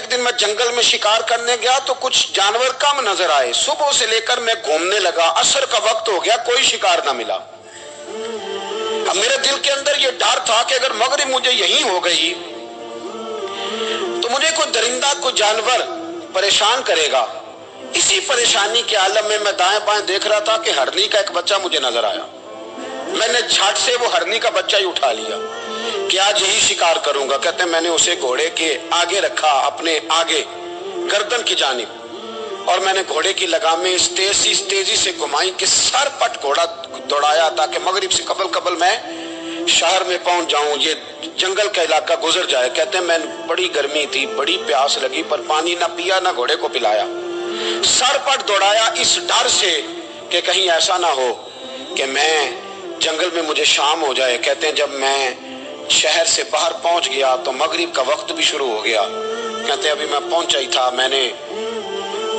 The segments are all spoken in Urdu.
ایک دن میں جنگل میں شکار کرنے گیا تو کچھ جانور کم نظر آئے. صبح سے لے کر میں گھومنے لگا, عصر کا وقت ہو گیا, کوئی شکار نہ ملا. اب میرے دل کے اندر یہ ڈر تھا کہ اگر مغرب مجھے یہی ہو گئی تو مجھے کوئی درندہ کوئی جانور پریشان کرے گا. اسی پریشانی کے عالم میں میں دائیں بائیں دیکھ رہا تھا کہ ہرنی کا ایک بچہ مجھے نظر آیا. میں نے جھٹ سے وہ ہرنی کا بچہ ہی اٹھا لیا کہ آج یہی شکار کروں گا. کہتے ہیں میں نے اسے گھوڑے کے آگے رکھا, اپنے آگے گردن کی جانب, اور میں نے گھوڑے کی لگامیں اس تیزی سے گھمائی کہ سر پٹ گھوڑا دوڑایا تاکہ مغرب سے قبل میں شہر میں پہنچ جاؤں, یہ جنگل کا علاقہ گزر جائے. کہتے ہیں میں بڑی گرمی تھی, بڑی پیاس لگی, پر پانی نہ پیا نہ گھوڑے کو پلایا. سر پٹ دوڑایا اس ڈر سے کہ کہیں ایسا نہ ہو کہ میں جنگل میں مجھے شام ہو جائے. کہتے ہیں جب میں شہر سے باہر پہنچ گیا تو مغرب کا وقت بھی شروع ہو گیا. کہتے ہیں ابھی میں پہنچا ہی تھا, میں نے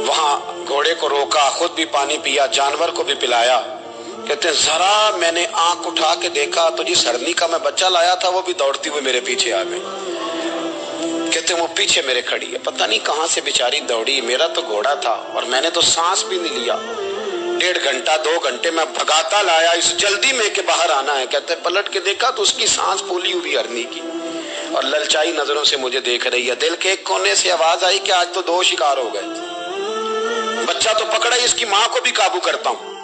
وہاں گھوڑے کو روکا, خود بھی پانی پیا, جانور کو بھی پلایا. کہتے ہیں ذرا میں نے آنکھ اٹھا کے دیکھا تو جس ہرنی کا میں بچہ لایا تھا وہ بھی دوڑتی ہوئی میرے پیچھے آ گئی. کہتے ہیں وہ پیچھے میرے کھڑی ہے, پتہ نہیں کہاں سے بیچاری دوڑی. میرا تو گھوڑا تھا اور میں نے تو سانس بھی نہیں لیا. 1.5 گھنٹہ 2 گھنٹے میں بھگاتا لایا اس جلدی میں کہ باہر آنا ہے. کہتے ہیں پلٹ کے دیکھا تو اس کی سانس پھولی ہوئی ہرنی کی اور للچائی نظروں سے مجھے دیکھ رہی ہے. دل کے ایک کونے سے آواز آئی کہ آج تو 2 شکار ہو گئے. بچہ تو پکڑا ہی, اس کی ماں کو بھی قابو کرتا ہوں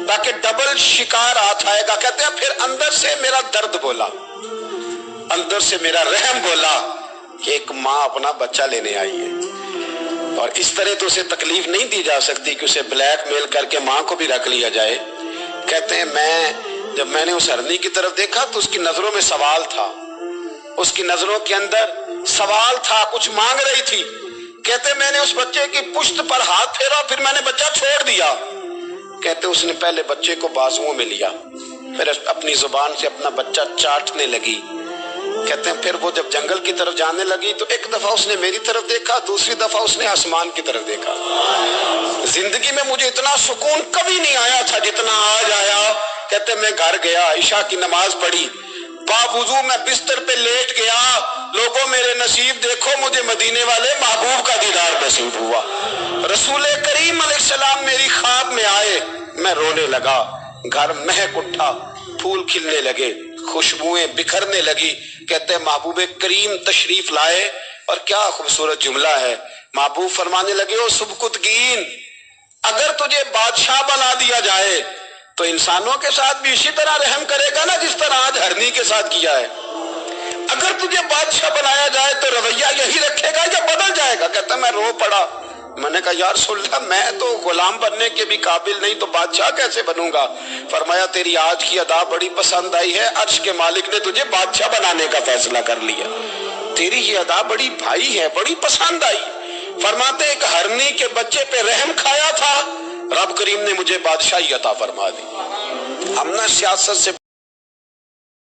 تاکہ ڈبل شکار ہاتھ آئے گا. کہتے ہیں پھر اندر سے میرا درد بولا, اندر سے میرا رحم بولا کہ ایک ماں اپنا بچہ لینے آئی ہے اور اس طرح تو اسے تکلیف نہیں دی جا سکتی کہ اسے بلیک میل کر کے ماں کو بھی رکھ لیا جائے. کہتے ہیں جب میں نے اس ہرنی کی طرف دیکھا تو اس کی نظروں میں سوال تھا, اس کی نظروں کے اندر سوال تھا, کچھ مانگ رہی تھی. کہتے ہیں میں نے اس بچے کی پشت پر ہاتھ پھیرا, پھر میں نے بچہ چھوڑ دیا. کہتے اس نے پہلے بچے کو بازوؤں میں لیا, پھر اپنی زبان سے اپنا بچہ چاٹنے لگی. کہتے ہیں پھر وہ جب جنگل کی طرف جانے لگی تو ایک دفعہ اس نے میری طرف دیکھا, دوسری دفعہ اس نے آسمان کی طرف دیکھا. زندگی میں مجھے اتنا سکون کبھی نہیں آیا تھا جتنا آج آیا. کہتے میں گھر گیا, عشاء کی نماز پڑھی, باوضو میں بستر پہ لیٹ گیا. لوگوں میرے نصیب دیکھو, مجھے مدینے والے محبوب کا دیدار نصیب ہوا. رسول کریم علیہ السلام میری خواب میں آئے, میں رونے لگا. گھر مہک اٹھا, پھول کھلنے لگے, خوشبوئیں بکھرنے لگی. کہتے ہیں محبوب کریم تشریف لائے اور کیا خوبصورت جملہ ہے. محبوب فرمانے لگے, او سبکتگین, اگر تجھے بادشاہ بنا دیا جائے تو انسانوں کے ساتھ بھی اسی طرح رحم کرے گا نا جس طرح آج ہرنی کے ساتھ کیا ہے. اگر تجھے بادشاہ بنایا جائے تو رویہ یہی رکھے گا یا بدل جائے گا. کہتا میں رو پڑا. میں نے کہا یا رسول اللہ, میں تو غلام بننے کے بھی قابل نہیں, تو بادشاہ کیسے بنوں گا؟ فرمایا تیری آج کی ادا بڑی پسند آئی ہے, عرش کے مالک نے تجھے بادشاہ بنانے کا فیصلہ کر لیا. تیری یہ ادا بڑی بھائی ہے, بڑی پسند آئی. فرماتے ایک ہرنی کے بچے پہ رحم کھایا تھا, رب کریم نے مجھے بادشاہی عطا فرما دی. ہم نہ سیاست سے